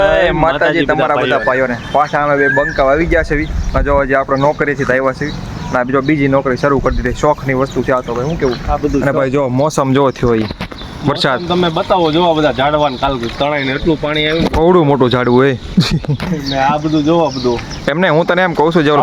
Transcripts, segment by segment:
જય માતાજી તમારા બધા ભાઈઓને પાછા અમે બે બંકા આવી ગયા છે જો હજી આપણે નોકરીથી આવ્યા છે ના બીજો બીજી નોકરી શરૂ કરી દીધી શોખની વસ્તુ છે આ તો ભાઈ હું કેવું આ બધું અને ભાઈ જો મોસમ જો થયો હોય વરસાદ તમે બતાવો જો આ બધા ઝાડવાન કાલ તણાઈને એટલું પાણી આવ્યું બહુડું મોટું ઝાડવું હોય ને આ બધું જોવો બધું એમને હું તને એમ કહું છું જે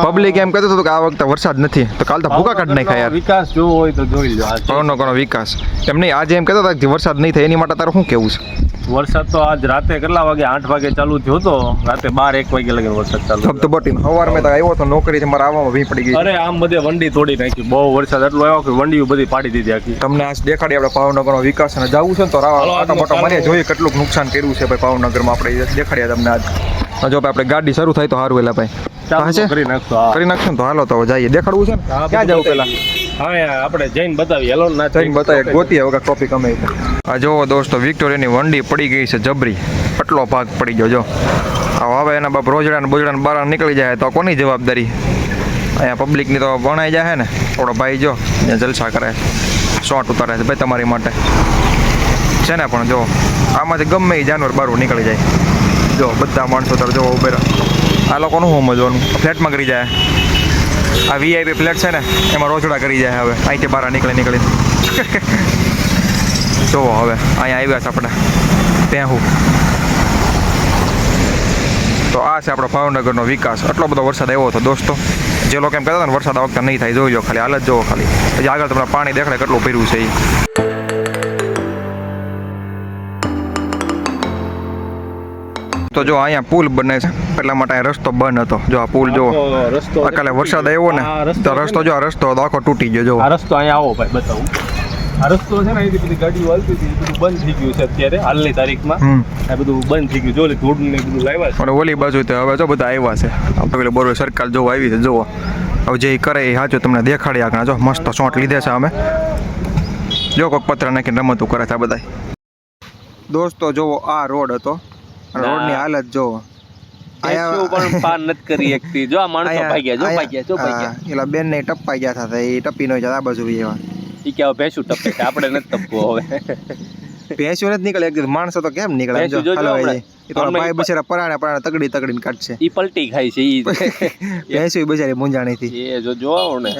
પબ્લિક એમ કહેતો હતો કે આ વખતે વરસાદ નથી તો કાલ તો ભૂકા કાઢ નાખ્યા યાર વિકાસ જોવો હોય તો જોઈ લો કોનો વિકાસ એમ નહીં આજે એમ કહેતો હતા કે વરસાદ નહીં થાય એની માટે તારું શું કેવું છે વરસાદ તો આજ રાતે કેટલા વાગે 8 વાગે ચાલુ થયો તો રાતે 12-1 વાગે લગન વરસાદ ચાલુ તો બટીન સવાર મેં તો આવ્યો તો નોકરીથી મારા આવવામાં ભી પડી ગઈ અરે આમ બધે વંડી તોડી નાખી બહુ વરસાદ એટલો આવ્યો કે વંડીઓ બધી પાડી દીધી આખી તમને આજ દેખાડી આપણે ભાવનગરનો વિકાસ અને જવું છે ને તો આટા મોટા મારીએ જોઈએ કેટલું નુકસાન કર્યું છે ભાઈ ભાવનગરમાં આપણે દેખાડીએ તમને આજ જો આપણે ગાડી શરૂ થાય તો સારું એલા ભાઈ કરી નાખશું ને તો હાલો તો જઈએ દેખાડવું છે ને ક્યાં જવું પેલા હા આપણે જઈને બતાવીએ હેલો ના જઈને બતાવીએ ગોતીએ વગર ટોપિક અમે આ જો દોસ્તો વિક્ટોરિયાની વંડી પડી ગઈ છે જબરી આટલો ભાગ પડી ગયો જો હવે એના બાપ રોજડા ને બોજડા બહાર નીકળી જાય તો કોની જવાબદારી અહીંયા પબ્લિકની તો ભણાઈ જાય ને થોડો ભાઈ જો જલસા કરે શોર્ટ ઉતારે છે ભાઈ તમારી માટે છે ને પણ જો આમાંથી ગમે એ જાનવર બહાર નીકળી જાય જો બધા માણસો તાર જો ઉભેરા આ લોકોનું શું સમજવાનું ફ્લેટમાં કરી જાય આ વીઆઈપી ફ્લેટ છે ને એમાં રોજડા કરી જાય હવે અહીંથી બહાર નીકળી જોવો હવે અહીંયા આવ્યા છે આપણે પેહું તો આ છે આપણો ભાવનગરનો વિકાસ આટલો બધો વરસાદ આવ્યો હતો દોસ્તો જે લોકો એમ કહેતા હતા ને વરસાદ આ વખતે નહીં થાય જોઈ લો ખાલી હાલ જ જોવો ખાલી પછી આગળ તમને પાણી દેખાડે કેટલું ભર્યું છે એ તો જો અહીંયા પુલ બને છે એટલા માટે અહીંયા રસ્તો બંધ હતો જો આ પુલ જો કાલે વરસાદ આવ્યો ને તો રસ્તો જો આ રસ્તો આખો તૂટી ગયો જો આ રસ્તો અહીંયા આવો ભાઈ બતાવું આ રસ્તો છે ને અહીંથી બધી ગાડીઓ હાલતી હતી બધું બંધ થઈ ગયું છે અત્યારે હાલની તારીખમાં આ બધું બંધ થઈ ગયું જો ધૂળ ને બધું લાવ્યા છે અને ઓલી બાજુ તો હવે જો બધા આવ્યા છે આપણે બરોબર સરકાર જો આવી છે જોવો હવે જે કરે એ સાચું તમને દેખાડી આગળ જો મસ્ત શોટ લીધે છે અમે જો કોઈક પત્ર નાખીને રમતું કરે છે આ બધા દોસ્તો જોવો આ રોડ હતો રોડની હાલત જોવો આયા પણ પાર નથી કરી એકતી જો આ માણસો ભાગ્યા એલા બેન ને ટપાઈ ગયા હતા એ ટપી નો આ બાજુ એવા ઈ કે ભેંસું ટપે છે આપણે નથી ટપવું હવે ભેંસું નથી નીકળે એક માણસો તો કેમ નીકળે જો હાલો ભાઈ બિચારા પરાણે તગડીને કાઢશે ઈ પલટી ખાય છે ઈ ભેંસું બિચારી મુંજાણી થી એ જોવો ને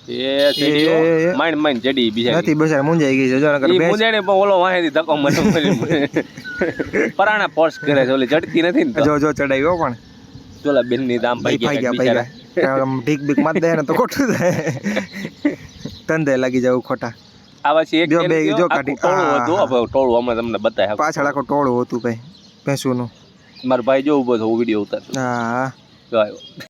એ ચડી માઈન ચડી બીજા નથી બિચારા મુંજાઈ ગઈ છે જો નકર ઈ મુંજાણી પણ ઓલો વાહેથી ધક્કો મારી પરાણા પોર્સ કરે છે ઓલી ચડતી નથી ને જો ચડાવ્યો પણ ચોલા બેન ની દામ ભાઈ ગયા બિચારા ઢીક બીક માર દે ને તો ખોટું થાય ધંધે લાગી જવું ખોટા આવા છે એક જો કાઢી ટોળું હતું ટોળું અમે તમને બતાવ્યા પાછળ આખો ટોળું હતું ભાઈ ભેંસુનું મારા ભાઈ જો ઉભો હતો વિડીયો ઉતારતો હા જો આવ્યો